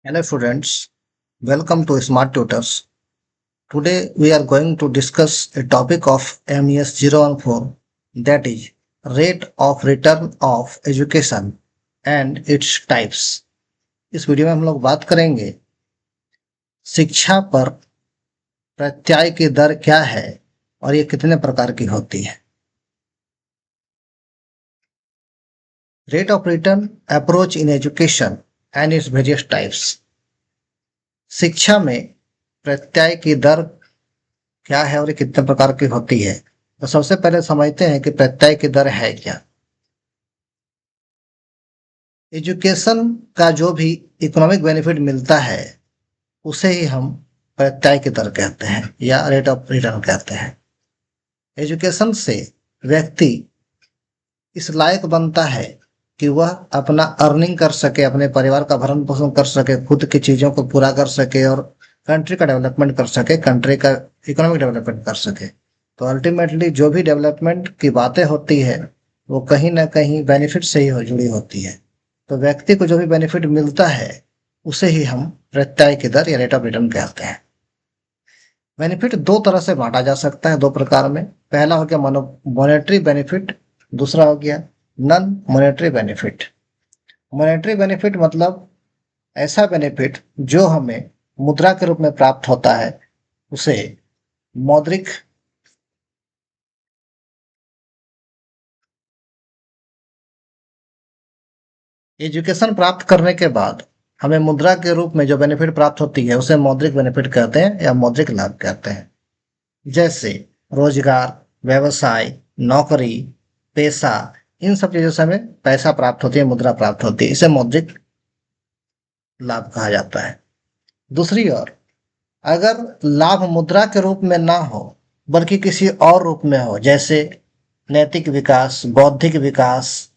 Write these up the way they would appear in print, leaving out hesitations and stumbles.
Hello students, welcome to Smart Tutors. Today we are going to discuss a topic of MES 014, that is rate of return of education and its types. इस video में हम लोग बात करेंगे शिक्षा पर प्रत्याय की दर क्या है और ये कितने प्रकार की होती है। Rate of return approach in education and its various types. शिक्षा में प्रत्याय की दर क्या है और ये कितने प्रकार की होती है। तो सबसे पहले समझते हैं कि प्रत्याय की दर है क्या। एजुकेशन का जो भी इकोनॉमिक बेनिफिट मिलता है उसे ही हम प्रत्याय की दर कहते हैं या रेट ऑफ रिटर्न कहते हैं। एजुकेशन से व्यक्ति इस लायक बनता है कि वह अपना अर्निंग कर सके, अपने परिवार का भरण पोषण कर सके, खुद की चीजों को पूरा कर सके और कंट्री का डेवलपमेंट कर सके, कंट्री का इकोनॉमिक डेवलपमेंट कर सके। तो अल्टीमेटली जो भी डेवलपमेंट की बातें होती है वो कहीं ना कहीं बेनिफिट से ही जुड़ी होती है। तो व्यक्ति को जो भी बेनिफिट मिलता है उसे ही हम प्रत्याय की दर या रेट ऑफ रिटर्न कहते हैं। बेनिफिट दो तरह से बांटा जा सकता है, दो प्रकार में। पहला हो गया मॉनेटरी बेनिफिट, दूसरा हो गया non monetary benefit. Monetary benefit मतलब ऐसा बेनिफिट जो हमें मुद्रा के रूप में प्राप्त होता है, उसे मौद्रिक एजुकेशन प्राप्त करने के बाद हमें मुद्रा के रूप में जो बेनिफिट प्राप्त होती है उसे मौद्रिक बेनिफिट कहते हैं या मौद्रिक लाभ कहते हैं। जैसे रोजगार, व्यवसाय, नौकरी, पेशा, इन सब चीजों से हमें पैसा प्राप्त होती है, मुद्रा प्राप्त होती है, इसे मौद्रिक लाभ कहा जाता है। दूसरी ओर अगर लाभ मुद्रा के रूप में ना हो बल्कि किसी और रूप में हो, जैसे नैतिक विकास, बौद्धिक विकास,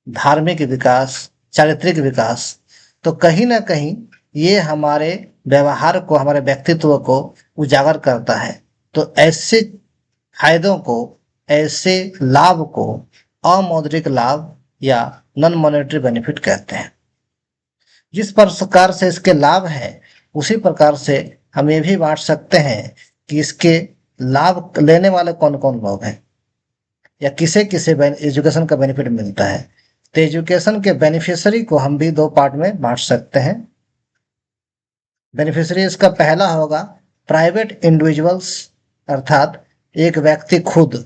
धार्मिक विकास, चारित्रिक विकास, तो कहीं ना कहीं ये हमारे व्यवहार को, हमारे व्यक्तित्व को उजागर करता है। तो ऐसे फायदों को, ऐसे लाभ को अमौद्रिक लाभ या नॉन मॉनेटरी बेनिफिट कहते हैं। जिस प्रकार से इसके लाभ है उसी प्रकार से हम ये भी बांट सकते हैं कि इसके लाभ लेने वाले कौन कौन लोग हैं या किसे किसे एजुकेशन का बेनिफिट मिलता है। तो एजुकेशन के बेनिफिशियरी को हम भी दो पार्ट में बांट सकते हैं। बेनिफिशियरी इसका पहला होगा प्राइवेट इंडिविजुअल्स, अर्थात एक व्यक्ति खुद,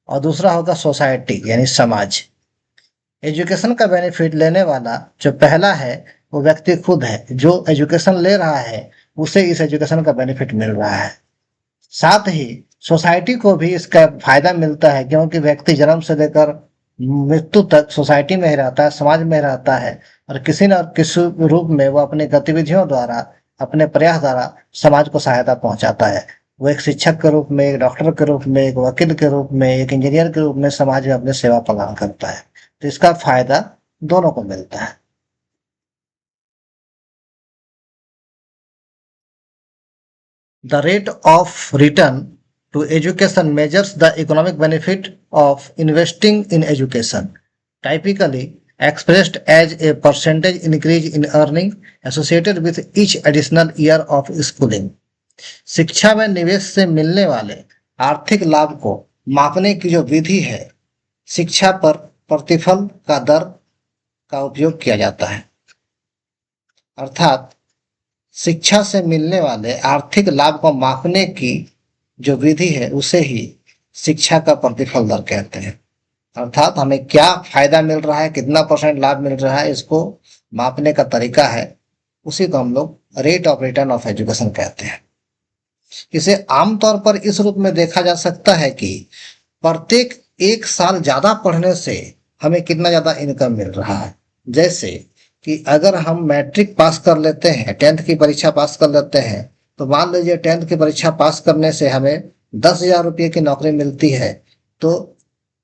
और दूसरा होगा सोसाइटी यानी समाज। एजुकेशन का बेनिफिट लेने वाला जो पहला है वो व्यक्ति खुद है, जो एजुकेशन ले रहा है उसे इस एजुकेशन का बेनिफिट मिल रहा है। साथ ही सोसाइटी को भी इसका फायदा मिलता है, क्योंकि व्यक्ति जन्म से लेकर मृत्यु तक सोसाइटी में ही रहता है, समाज में रहता है, और किसी न किसी रूप में वो अपनी गतिविधियों द्वारा, अपने प्रयास द्वारा समाज को सहायता पहुंचाता है। वो एक शिक्षक के रूप में, एक डॉक्टर के रूप में, एक वकील के रूप में, एक इंजीनियर के रूप में समाज में अपनी सेवा प्रदान करता है। तो इसका फायदा दोनों को मिलता है। The rate of return to education measures the economic benefit of investing in education, typically expressed as a percentage increase in earning associated with each additional year of schooling. शिक्षा में निवेश से मिलने वाले आर्थिक लाभ को मापने की जो विधि है, शिक्षा पर प्रतिफल का दर का उपयोग किया जाता है। अर्थात शिक्षा से मिलने वाले आर्थिक लाभ को मापने की जो विधि है उसे ही शिक्षा का प्रतिफल दर कहते हैं। अर्थात हमें क्या फायदा मिल रहा है, कितना परसेंट लाभ मिल रहा है, इसको मापने का तरीका है, उसी को हम लोग rate of return of education कहते हैं। इसे आमतौर पर इस रूप में देखा जा सकता है कि प्रत्येक एक साल ज्यादा पढ़ने से हमें कितना ज्यादा इनकम मिल रहा है। जैसे कि अगर हम मैट्रिक पास कर लेते हैं, 10th की परीक्षा पास कर लेते हैं, तो मान लीजिए 10th की परीक्षा पास करने से हमें 10,000 रुपये की नौकरी मिलती है, तो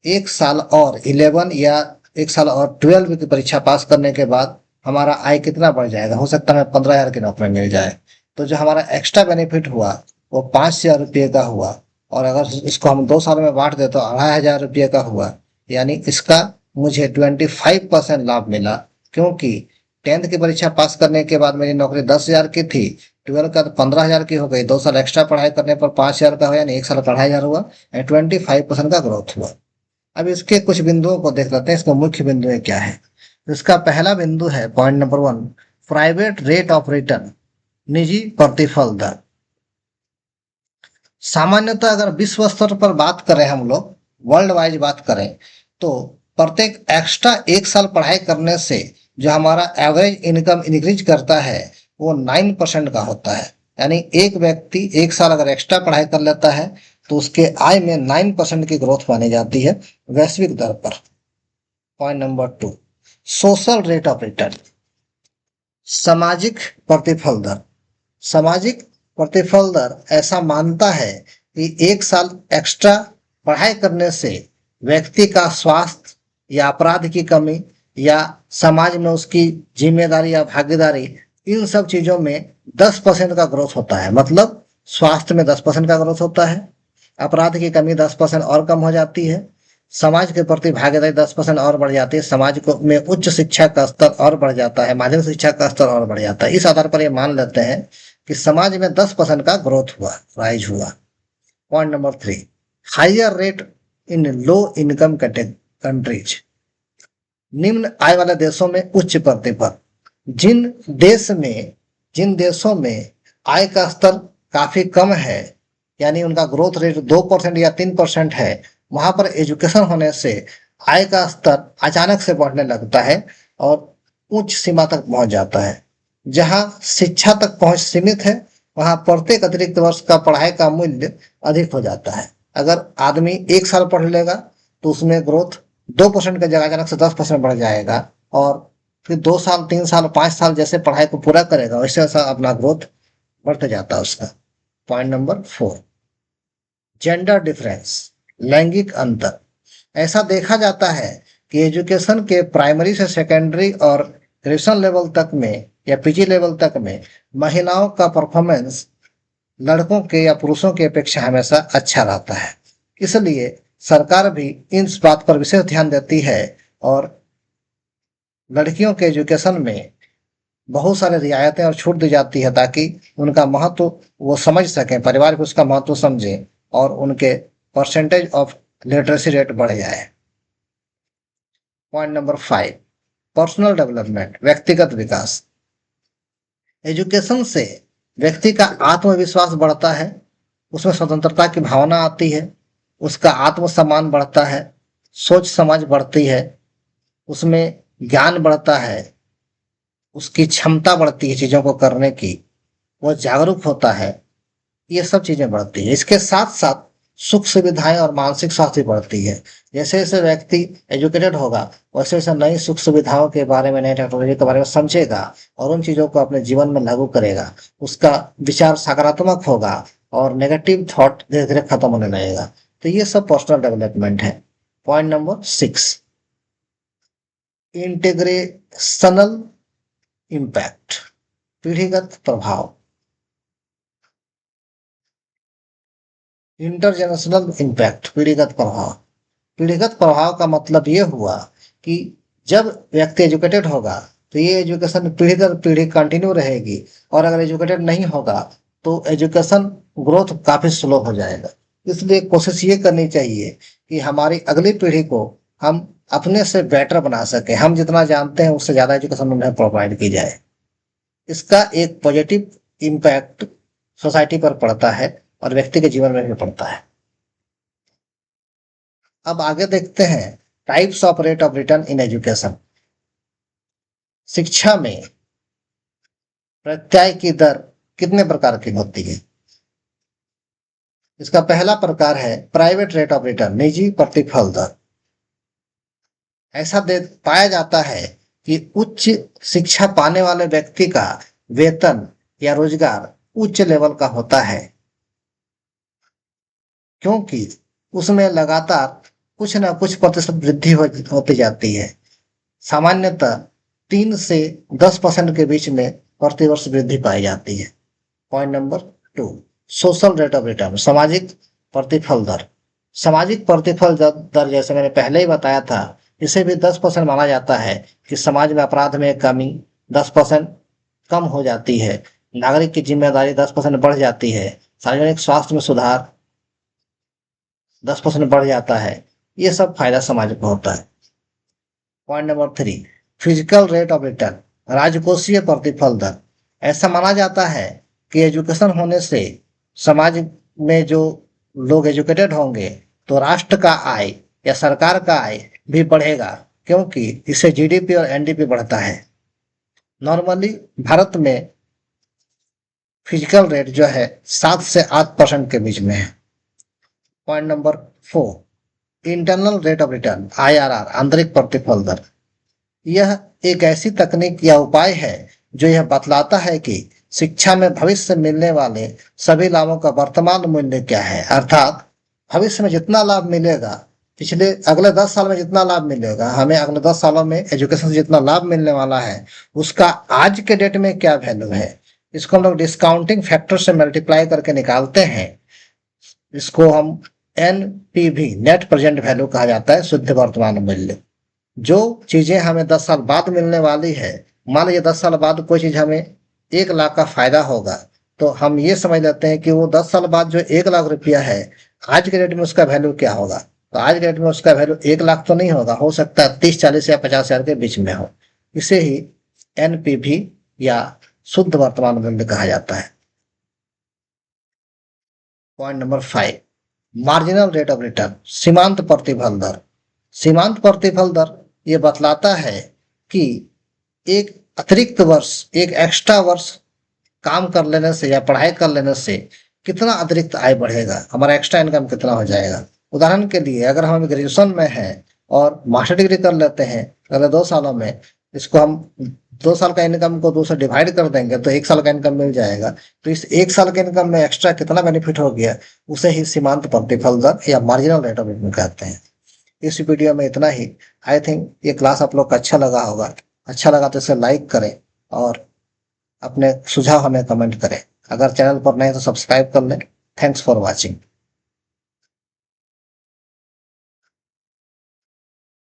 एक साल और 11 या एक साल और 12 की परीक्षा पास करने के बाद हमारा आय कितना बढ़ जाएगा, हो सकता है 15,000 की नौकरी मिल जाए। तो जो हमारा एक्स्ट्रा बेनिफिट हुआ वो 5,000 रुपये का हुआ, और अगर इसको हम 2 साल में बांट दे तो 2,500 रुपये का हुआ। यानी इसका मुझे 25% लाभ मिला, क्योंकि 10th की परीक्षा पास करने के बाद मेरी नौकरी 10,000 की थी, 12 का 15,000 की हो गई, 2 साल एक्स्ट्रा पढ़ाई करने पर 5,000 का हो, यानी 1 साल 2,500 हुआ एंड 25% का ग्रोथ हुआ। अब इसके कुछ बिंदुओं को देख लेते हैं, इसका मुख्य बिंदु क्या है। इसका पहला बिंदु है point number 1, private rate of return, निजी प्रतिफल दर। सामान्यतः अगर विश्व स्तर पर बात करें, हम लोग वर्ल्ड वाइज बात करें, तो प्रत्येक एक्स्ट्रा 1 साल पढ़ाई करने से जो हमारा एवरेज इनकम इंक्रीज करता है वो 9% का होता है। यानी एक व्यक्ति 1 साल अगर एक्स्ट्रा पढ़ाई कर लेता है तो उसके आय में 9% की ग्रोथ मानी जाती है वैश्विक दर पर। Point number 2, social rate of return, सामाजिक प्रतिफल दर। सामाजिक प्रतिफल दर ऐसा मानता है कि 1 साल एक्स्ट्रा पढ़ाई करने से व्यक्ति का स्वास्थ्य या अपराध की कमी या समाज में उसकी जिम्मेदारी या भागीदारी, इन सब चीजों में 10% का ग्रोथ होता है। मतलब स्वास्थ्य में 10% का ग्रोथ होता है, अपराध की कमी 10% और कम हो जाती है, समाज के प्रति भागीदारी 10% और बढ़ जाती है, समाज को में उच्च शिक्षा का स्तर और बढ़ जाता है, माध्यमिक शिक्षा का स्तर और बढ़ जाता है। इस आधार पर ये मान लेते हैं कि समाज में 10% का ग्रोथ हुआ, राइज हुआ। Point number 3, higher rate in low income countries, निम्न आय वाले देशों में उच्च प्रतिफल। जिन देशों में आय का स्तर काफी कम है, यानी उनका ग्रोथ रेट 2% या 3% है, वहां पर एजुकेशन होने से आय का स्तर अचानक से बढ़ने लगता है और उच्च सीमा तक पहुंच जाता है। जहां शिक्षा तक पहुंच सीमित है, वहां प्रत्येक अतिरिक्त वर्ष का पढ़ाई का मूल्य अधिक हो जाता है। अगर आदमी 1 साल पढ़ लेगा तो उसमें ग्रोथ 2% की जगह अचानक से 10% बढ़ जाएगा, और फिर 2 साल 3 साल 5 साल जैसे पढ़ाई को पूरा करेगा वैसे वैसा अपना ग्रोथ बढ़ते जाता है उसका। पॉइंट नंबर 4, जेंडर डिफरेंस, लैंगिक अंतर। ऐसा देखा जाता है कि एजुकेशन के प्राइमरी से सेकेंडरी और ग्रेजुएशन लेवल तक में या पीजी लेवल तक में महिलाओं का परफॉर्मेंस लड़कों के या पुरुषों की अपेक्षा हमेशा अच्छा रहता है। इसलिए सरकार भी इस बात पर विशेष ध्यान देती है और लड़कियों के एजुकेशन में बहुत सारे रियायतें और छूट दी जाती है ताकि उनका महत्व वो समझ सकें, परिवार भी उसका महत्व समझे और उनके परसेंटेज ऑफ लिटरेसी रेट बढ़ जाए। पॉइंट नंबर 5, पर्सनल डेवलपमेंट, व्यक्तिगत विकास। एजुकेशन से व्यक्ति का आत्मविश्वास बढ़ता है, उसमें स्वतंत्रता की भावना आती है, उसका आत्मसम्मान बढ़ता है, सोच समझ बढ़ती है, उसमें ज्ञान बढ़ता है, उसकी क्षमता बढ़ती है चीजों को करने की, वह जागरूक होता है, ये सब चीजें बढ़ती है। इसके साथ साथ सुख सुविधाएं और मानसिक स्वास्थ्य बढ़ती है। जैसे जैसे व्यक्ति एजुकेटेड होगा वैसे वैसे नई सुख सुविधाओं के बारे में, नई टेक्नोलॉजी के बारे में समझेगा और उन चीजों को अपने जीवन में लागू करेगा। उसका विचार सकारात्मक होगा और नेगेटिव थॉट धीरे धीरे खत्म होने लगेगा। तो ये सब पर्सनल डेवलपमेंट है। पॉइंट नंबर 6, इंटीग्रेशनल इम्पैक्ट, पीढ़ीगत प्रभाव। इंटरजेनरेशनल इम्पैक्ट, पीढ़ीगत प्रभाव। पीढ़ीगत प्रभाव का मतलब ये हुआ कि जब व्यक्ति एजुकेटेड होगा तो ये एजुकेशन पीढ़ी दर पीढ़ी कंटिन्यू रहेगी, और अगर एजुकेटेड नहीं होगा तो एजुकेशन ग्रोथ काफी स्लो हो जाएगा। इसलिए कोशिश ये करनी चाहिए कि हमारी अगली पीढ़ी को हम अपने से बेटर बना सके, हम जितना जानते हैं उससे ज्यादा एजुकेशन उन्हें प्रोवाइड की जाए। इसका एक पॉजिटिव इम्पैक्ट सोसाइटी पर पड़ता है और व्यक्ति के जीवन में भी पड़ता है। अब आगे देखते हैं types of rate of return in education. शिक्षा में प्रत्याय की दर कितने प्रकार की होती है? इसका पहला प्रकार है प्राइवेट रेट ऑफ रिटर्न, निजी प्रतिफल दर। ऐसा पाया जाता है कि उच्च शिक्षा पाने वाले व्यक्ति का वेतन या रोजगार उच्च लेवल का होता है, क्योंकि उसमें लगातार कुछ न कुछ प्रतिशत वृद्धि होती जाती है। सामान्यतः 3 से 10% के बीच में प्रतिवर्ष वृद्धि पाई जाती है। Point number 2, social rate of return, सामाजिक प्रतिफल दर। सामाजिक प्रतिफल दर जैसे मैंने पहले ही बताया था, इसे भी 10% माना जाता है कि समाज में अपराध में कमी, 10% कम हो जाती है, नागरिक की जिम्मेदारी 10% बढ़ जाती है, सार्वजनिक स्वास्थ्य में सुधार 10% बढ़ जाता है। ये सब फायदा समाज को होता है। Point number 3, physical rate of return, राजकोषीय प्रतिफल दर। ऐसा माना जाता है कि एजुकेशन होने से समाज में जो लोग एजुकेटेड होंगे तो राष्ट्र का आय या सरकार का आय भी बढ़ेगा, क्योंकि इससे जीडीपी और एनडीपी बढ़ता है। नॉर्मली भारत में फिजिकल रेट जो है 7 से 8% के बीच में है। Point number 4, internal rate of return, IRR, आंतरिक प्रतिफल दर। यह एक ऐसी तकनीक या उपाय है जो यह बतलाता है कि शिक्षा में भविष्य में मिलने वाले सभी लाभों का वर्तमान मूल्य क्या है, अर्थात भविष्य में जितना लाभ मिलेगा, पिछले अगले 10 साल में जितना लाभ मिलेगा, हमें अगले 10 सालों में एजुकेशन से जितना लाभ मिलने वाला है, उसका आज के डेट में क्या वैल्यू है। इसको हम लोग डिस्काउंटिंग फैक्टर से मल्टीप्लाई करके निकालते हैं। इसको हम एनपीवी, नेट प्रेजेंट वैल्यू कहा जाता है, शुद्ध वर्तमान मूल्य। जो चीजें हमें 10 साल बाद मिलने वाली है, मान लीजिए 10 साल बाद कोई चीज हमें 1 लाख का फायदा होगा, तो हम ये समझ लेते हैं कि वो 10 साल बाद जो 1 लाख रुपया है, आज के डेट में उसका वैल्यू क्या होगा। तो आज के डेट में उसका वैल्यू 1 लाख तो नहीं होगा, हो सकता है 30, 40 या 50 हजार के बीच में हो। इसे ही एनपीवी या शुद्ध वर्तमान मूल्य कहा जाता है। Point number 5, marginal rate of return, सीमांत प्रतिफल दर। सीमांत प्रतिफल दर ये बतलाता है कि एक अतिरिक्त वर्ष, एक एक्स्ट्रा वर्ष काम कर लेने से या पढ़ाई कर लेने से कितना अतिरिक्त आय बढ़ेगा, हमारा एक्स्ट्रा इनकम कितना हो जाएगा। उदाहरण के लिए अगर हम ग्रेजुएशन में हैं और मास्टर डिग्री कर लेते हैं अगले 2 सालों में, इसको हम 2 साल का इनकम को 2 से डिवाइड कर देंगे तो 1 साल का इनकम मिल जाएगा। तो इस 1 साल के इनकम में एक्स्ट्रा कितना बेनिफिट हो गया, उसे ही सीमांत प्रतिफल दर या मार्जिनल रेट ऑफ रिटर्न कहते हैं। इस वीडियो में इतना ही। आई थिंक ये क्लास आप लोग को अच्छा लगा होगा। अच्छा लगा तो इसे लाइक करें और अपने सुझाव हमें कमेंट करें। अगर चैनल पर नए तो सब्सक्राइब कर लें। Thanks for watching.